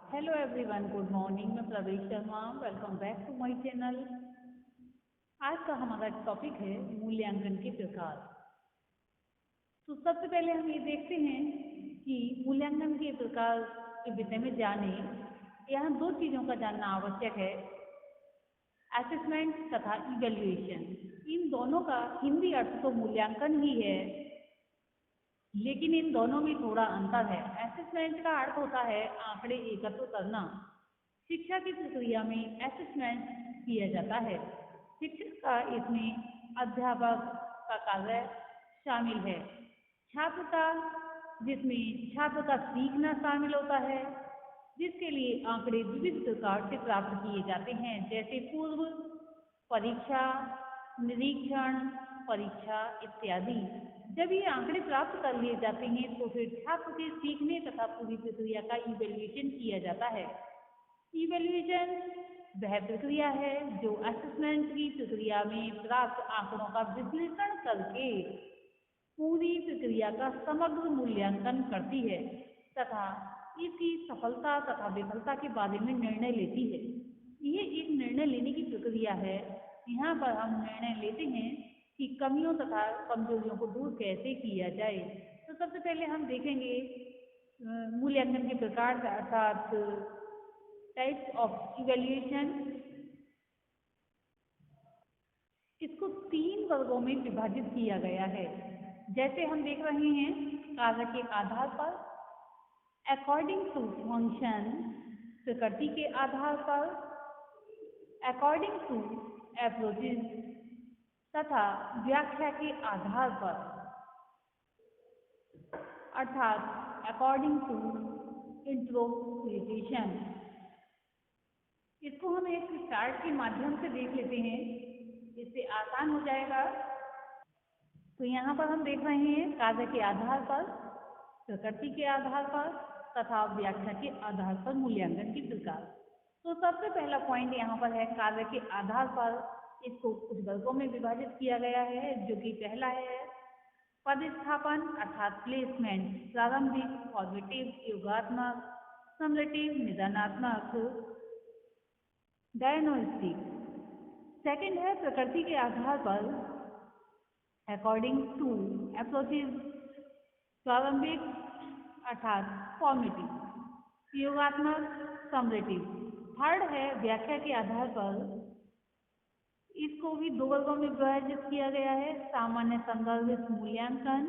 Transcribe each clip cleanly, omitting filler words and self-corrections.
Hello everyone, good morning. मैं Pravesh Sharma, welcome back to my channel. आज का हमारा टॉपिक है मूल्यांकन के प्रकार। तो सबसे पहले हम ये देखते हैं कि मूल्यांकन के प्रकार के विषय में जाने। यहाँ दो चीज़ों का जानना आवश्यक है, असेसमेंट तथा इवेल्युएशन। इन दोनों का हिंदी अर्थ तो मूल्यांकन ही है, लेकिन इन दोनों में थोड़ा अंतर है। असेसमेंट का अर्थ होता है आंकड़े एकत्र करना। शिक्षा की प्रक्रिया में असेसमेंट किया जाता है। शिक्षक का इसमें अध्यापक का कार्य शामिल है। छात्र का, जिसमें छात्र का सीखना शामिल होता है, जिसके लिए आंकड़े विविध प्रकार से प्राप्त किए जाते हैं, जैसे पूर्व परीक्षा, निरीक्षण परीक्षा इत्यादि। जब ये आंकड़े प्राप्त कर लिए जाते हैं तो फिर छात्र के सीखने तथा पूरी प्रक्रिया का इवेल्युएशन किया जाता है। इवेल्युएशन वह प्रक्रिया है जो असेसमेंट की प्रक्रिया में प्राप्त आंकड़ों का विश्लेषण करके पूरी प्रक्रिया का समग्र मूल्यांकन करती है तथा इसकी सफलता तथा विफलता के बारे में निर्णय लेती है। ये एक निर्णय लेने की प्रक्रिया है। यहाँ पर हम निर्णय लेते हैं कि कमियों तथा कमजोरियों को दूर कैसे किया जाए। तो सबसे पहले हम देखेंगे मूल्यांकन के प्रकार अर्थात टाइप्स ऑफ इवेल्युएशन। इसको 3 वर्गों में विभाजित किया गया है। जैसे हम देख रहे हैं, कार्य के आधार पर, अकॉर्डिंग टू फंक्शन प्रकृति के आधार पर, अकॉर्डिंग टू अप्रोचेज तथा व्याख्या के आधार पर, अर्थात अकॉर्डिंग टू इंटरप्रिटेशन। इसको हम एक चार्ट के माध्यम से देख लेते हैं, इससे आसान हो जाएगा। तो यहाँ पर हम देख रहे हैं कार्य के आधार पर, प्रकृति के आधार पर तथा व्याख्या के आधार पर मूल्यांकन की प्रकार। तो सबसे पहला पॉइंट यहाँ पर है कार्य के आधार पर। इसको कुछ वर्गों में विभाजित किया गया है, जो कि पहला है पदस्थापन अर्थात प्लेसमेंट, प्रारंभिक, फॉर्मेटिव, योगात्मक, समलेटिव, निदानात्मक, डायग्नोस्टिक। सेकंड है प्रकृति के आधार पर, अकॉर्डिंग टू अप्रोचेज, प्रारंभिक अर्थात फॉर्मेटिव, योगात्मक, समलेटिव। थर्ड है व्याख्या के आधार पर। इसको भी 2 वर्गों में विभाजित किया गया है, सामान्य संदर्भित मूल्यांकन,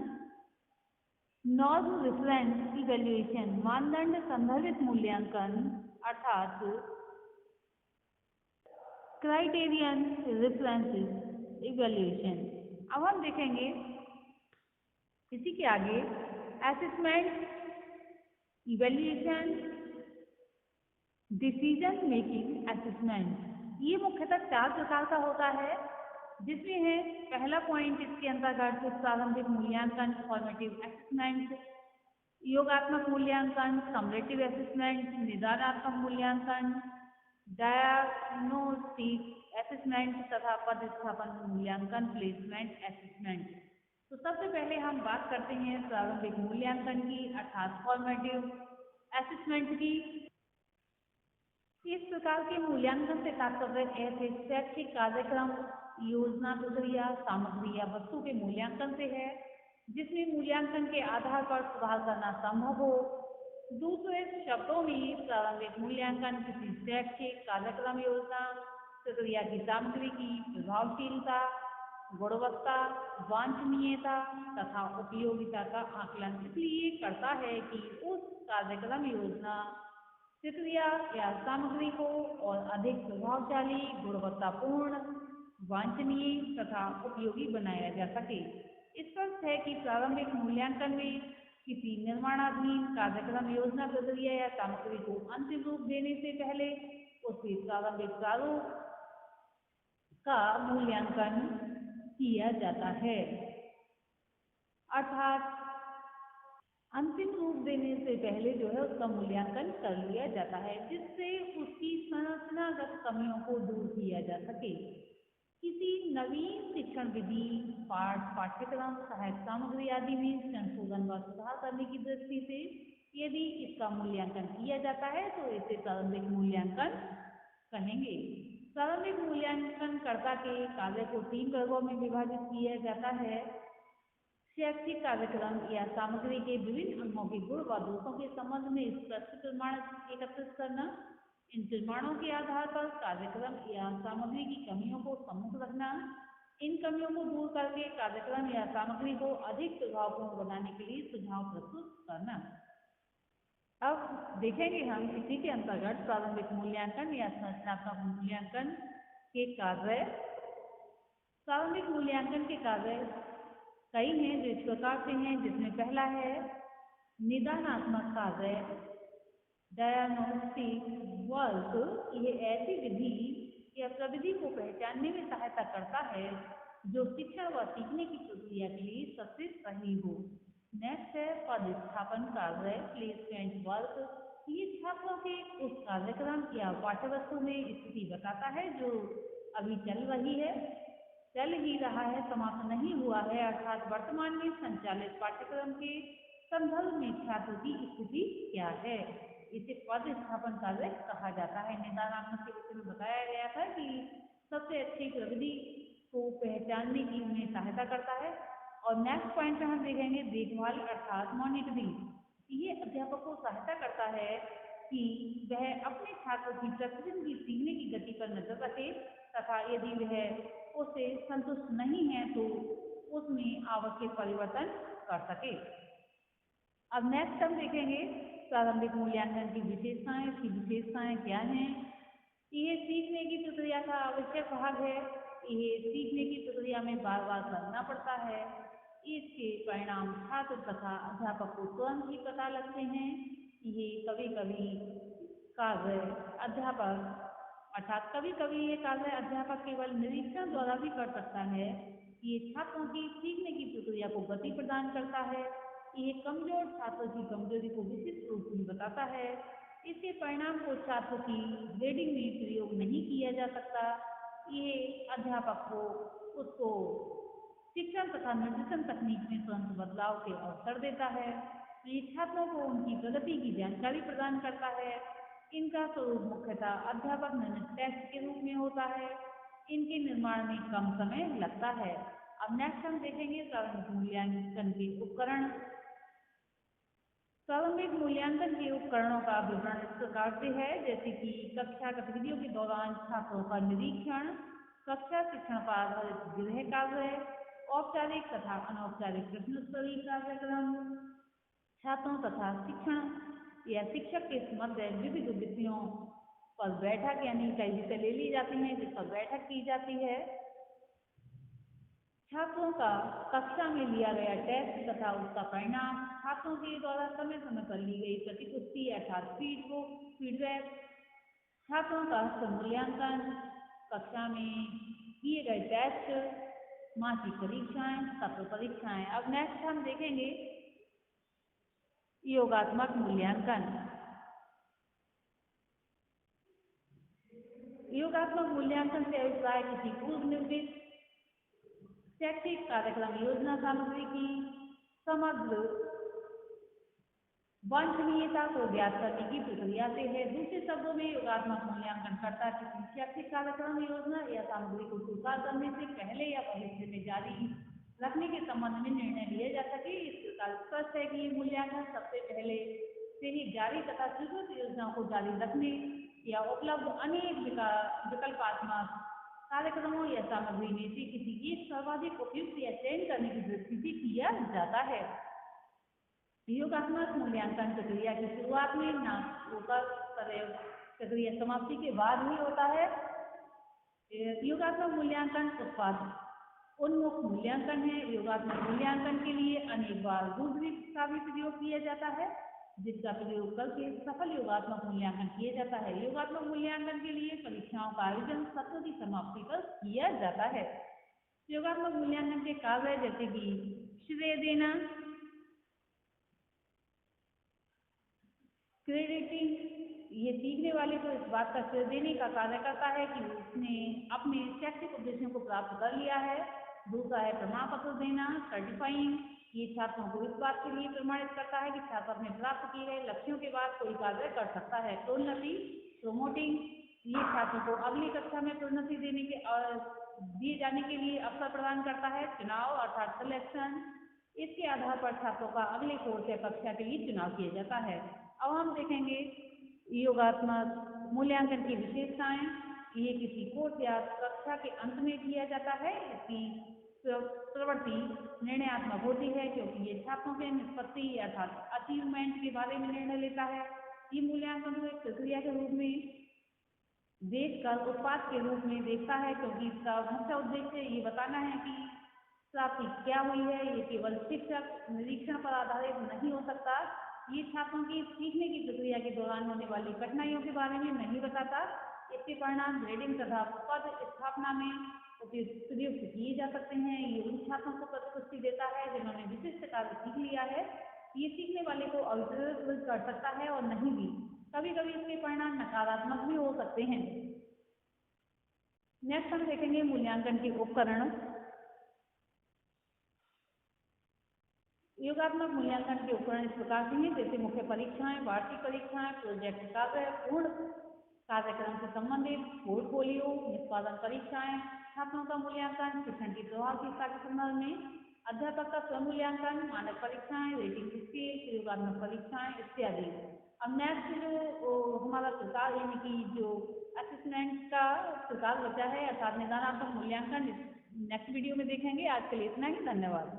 नॉर्म रेफरेंस इवेल्युएशन, मानदंड संदर्भित मूल्यांकन अर्थात क्राइटेरियन रेफरेंसेस इवेल्युएशन। अब हम देखेंगे इसी के आगे assessment, evaluation, decision making assessment. ये मुख्यतः 4 प्रकार का होता है, जिसमें है पहला पॉइंट इसके अंतर्गत प्रारंभिक मूल्यांकन, फॉर्मेटिव असेसमेंट, योगात्मक मूल्यांकन, समलेटिव असेसमेंट, निदानात्मक मूल्यांकन, डायग्नोस्टिक असेसमेंट तथा पदस्थापन मूल्यांकन, प्लेसमेंट असेसमेंट। तो सबसे पहले हम बात करते हैं प्रारंभिक मूल्यांकन की अर्थात फॉर्मेटिव असेसमेंट की। इस प्रकार के मूल्यांकन से तात्पर्य ऐसे शैक्षिक कार्यक्रम, योजना, प्रक्रिया, सामग्री या वस्तु के मूल्यांकन से है जिसमें मूल्यांकन के आधार पर सुधार करना संभव हो। दूसरे शब्दों में प्रारंभिक मूल्यांकन किसी शैक्षिक कार्यक्रम, योजना, प्रक्रिया की सामग्री की प्रभावशीलता, गुणवत्ता, वांछनीयता तथा उपयोगिता का आकलन इसलिए करता है कि उस कार्यक्रम, योजना, प्रक्रिया या सामग्री को और अधिक प्रभावशाली, गुणवत्तापूर्ण, वांछनीय तथा उपयोगी बनाया जा सके। स्पष्ट है कि प्रारंभिक मूल्यांकन में किसी निर्माणाधीन कार्यक्रम, योजना, प्रक्रिया या सामग्री को अंतिम रूप देने से पहले उसके प्रारंभिक प्रारूप का मूल्यांकन किया जाता है, अर्थात अंतिम रूप देने से पहले जो है उसका मूल्यांकन कर लिया जाता है, जिससे उसकी संरचनागत कमियों को दूर किया जा सके। किसी नवीन शिक्षण विधि, पाठ्यक्रम, सहायक सामग्री आदि में संशोधन व सुधार करने की दृष्टि से यदि इसका मूल्यांकन किया जाता है तो इसे प्रारंभिक मूल्यांकन कहेंगे। प्रारंभिक मूल्यांकनकर्ता के कार्य को 3 वर्गों में विभाजित किया जाता है। शैक्षिक कार्यक्रम या सामग्री के विभिन्न अंगों के गुण व दोषों के संबंध में स्पष्ट प्रमाण एकत्रित करना, इन प्रमाणों के आधार पर कार्यक्रम या सामग्री की कमियों को सम्मुख रखना, इन कमियों को दूर करके कार्यक्रम या सामग्री को अधिक प्रभावपूर्ण बनाने के लिए सुझाव प्रस्तुत करना। अब देखेंगे हम इसी के अंतर्गत प्रारंभिक मूल्यांकन या संरचनात्मक मूल्यांकन के कार्य। प्रारंभिक मूल्यांकन के कार्य कई हैं जो इस प्रकार से हैं, जिसमें पहला है निदानात्मक कार्य, डायग्नोस्टिक वर्क। यह ऐसी विधि या प्रविधि को पहचानने में सहायता करता है जो शिक्षण व सीखने की प्रक्रिया के लिए सबसे सही हो। नेक्स्ट है पदस्थापन कार्य, प्लेसमेंट वर्क। ये छात्रों के उस कार्यक्रम या पाठ्यवस्तु में स्थिति बताता है जो अभी चल ही रहा है, समाप्त नहीं हुआ है, अर्थात वर्तमान में संचालित पाठ्यक्रम के संदर्भ में छात्रों की स्थिति क्या है। इसे पदस्थापन कार्य कहा जाता है। निदानात्मक के विषय में बताया गया था कि सबसे अच्छी प्रविधि को पहचानने की उन्हें सहायता करता है। और नेक्स्ट पॉइंट में हम देखेंगे देखभाल अर्थात मॉनिटरिंग। ये अध्यापक को सहायता करता है कि वह अपने छात्रों की प्रतिदिन की सीखने की गति पर नजर रखे तथा यदि वह उससे संतुष्ट नहीं है तो उसमें आवश्यक परिवर्तन कर सके। अब नेक्स्ट हम देखेंगे प्रारंभिक मूल्यांकन की विशेषताएं। इसकी विशेषताएं क्या हैं? यह सीखने की प्रक्रिया का आवश्यक भाग है। यह सीखने की प्रक्रिया में बार बार करना पड़ता है। इसके परिणाम छात्र तथा अध्यापक को तुरंत ही पता लगते हैं। ये कभी कभी ये कार्य अध्यापक केवल निरीक्षण द्वारा भी कर सकता है। ये छात्रों की सीखने की प्रक्रिया को गति प्रदान करता है। ये कमजोर छात्रों की कमजोरी को विशिष्ट रूप में बताता है। इसके परिणाम को छात्रों की ग्रेडिंग में प्रयोग नहीं किया जा सकता। ये अध्यापक को उसको शिक्षण तथा निर्देशन तकनीक में तुरंत बदलाव के अवसर देता है। ये छात्रों को उनकी प्रगति की जानकारी प्रदान करता है। इनका स्वरूप मुख्यतः अध्यापक निर्मित टेस्ट के रूप में होता है। इनके निर्माण में कम समय लगता है। अब नेक्स्ट हम देखेंगे प्रारंभिक मूल्यांकन के उपकरण। प्रारंभिक मूल्यांकन के उपकरणों का विवरण इस प्रकार से है, जैसे कि कक्षा गतिविधियों के दौरान छात्रों का निरीक्षण, कक्षा शिक्षण पर आधारित गृह कार्य, औपचारिक तथा अनौपचारिक प्रश्नोत्तरी कार्यक्रम, छात्रों तथा शिक्षण या शिक्षक के मध्य विविध विषयों पर बैठक, यानी कई विषय ले ली जाती हैं जिस पर बैठक की जाती है, छात्रों का कक्षा में लिया गया टेस्ट तथा उसका परिणाम, छात्रों के द्वारा समय समय पर ली गई प्रतिपुष्टि अर्थात फीडबैक, छात्रों का स्वमूल्यांकन, कक्षा में किए गए टेस्ट, मासिक परीक्षाएं, सत्र परीक्षाएं। अब नेक्स्ट हम देखेंगे योगात्मक मूल्यांकन। योगात्मक मूल्यांकन से अभिप्राय किसी पूर्व निर्दिष्ट शैक्षिक कार्यक्रम योजना सामग्री की समग्र वांछनीयता को ज्ञात करने की प्रक्रिया से है। दूसरे शब्दों में योगात्मक मूल्यांकन करता किसी शैक्षिक कार्यक्रम योजना या सामग्री को स्वीकार करने से पहले या भविष्य में जारी रखने के संबंध में निर्णय लिया जा सके। इस प्रकार स्पष्ट है कि ये मूल्यांकन सबसे पहले से ही जारी तथा स्वीकृत योजनाओं को जारी रखने या उपलब्ध अनेक विकल्पात्मक कार्यक्रमों या सामग्री में से किसी एक सर्वाधिक उपयुक्त या चयन करने की दृष्टि से किया जाता है। योगात्मक मूल्यांकन प्रक्रिया की शुरुआत में न होकर प्रक्रिया समाप्ति के बाद ही होता है। योगात्मक मूल्यांकन उत्पाद उन्मुख मूल्यांकन है। योगात्मक मूल्यांकन के लिए अनेक बार रूब्रिक का भी प्रयोग किया जाता है, जिसका प्रयोग करके सफल योगात्मक मूल्यांकन किया जाता है। योगात्मक मूल्यांकन के लिए परीक्षाओं का आयोजन सत्र की समाप्ति पर किया जाता है। योगात्मक मूल्यांकन के कार्य जैसे कि श्रेय देना, क्रेडिटिंग, ये सीखने वाले को इस बात का श्रेय देने का कार्य करता है कि उसने अपने शैक्षिक उद्देश्यों को प्राप्त कर लिया है। दूसरा है प्रमाण पत्र देना, सर्टिफाइंग, ये छात्रों को इस बात के लिए प्रमाणित करता है कि छात्र अपने प्राप्त किए गए लक्ष्यों के बाद कोई कार्य कर सकता है। प्रोन्नति प्रोमोटिंग, ये छात्रों को अगली कक्षा में प्रोन्नति दिए जाने के लिए अवसर प्रदान करता है। चुनाव अर्थात सिलेक्शन, इसके आधार पर छात्रों का अगले कोर्स या कक्षा के लिए चुनाव किया जाता है। अब हम देखेंगे योगात्मक मूल्यांकन की विशेषताएं। ये किसी कोर्स या कक्षा के अंत में किया जाता है। इसकी प्रवृत्ति निर्णयात्मक होती है क्योंकि ये छात्रों के निष्पत्ति अर्थात अचीवमेंट के बारे में निर्णय लेता है। ये मूल्यांकन को एक प्रक्रिया के रूप में देखकर उत्पाद के रूप में देखता है क्योंकि इसका मुख्य उद्देश्य ये बताना है कि प्राप्ति क्या हुई है। ये केवल शिक्षक निरीक्षण पर आधारित नहीं हो सकता। ये छात्रों की सीखने की प्रक्रिया के दौरान होने वाली कठिनाइयों के बारे में नहीं बताता। इसके परिणाम ग्रेडिंग तथा पद स्थापना में प्रयुक्त किए जा सकते हैं। ये उन छात्रों को प्रतिपुष्टि देता है जिन्होंने विशिष्ट कार्य सीख लिया है। ये सीखने वाले को अविचलित कर सकता है और नहीं भी। कभी कभी इसके परिणाम नकारात्मक भी हो सकते हैं। नेक्स्ट हम देखेंगे मूल्यांकन के उपकरण। योगात्मक मूल्यांकन के उपकरण इस प्रकार के हैं जैसे मुख्य परीक्षाएं, वार्षिक परीक्षाएं, प्रोजेक्ट कार्य, पूर्ण कार्यक्रम से संबंधित पोर्टफोलियो, निष्पादन परीक्षाएं, छात्रों का मूल्यांकन, शिक्षण की प्रभावशीलता के संदर्भ में, अध्यापक का स्वमूल्यांकन, मानक परीक्षाएं, रेटिंग स्केल, प्रयोगात्मक परीक्षाएं इत्यादि। अब नेक्स्ट जो हमारा प्रकार यानी कि जो असेसमेंट का प्रकार बचा है अर्थात निदानात्मक मूल्यांकन, नेक्स्ट वीडियो में देखेंगे। आज के लिए इतना ही, धन्यवाद।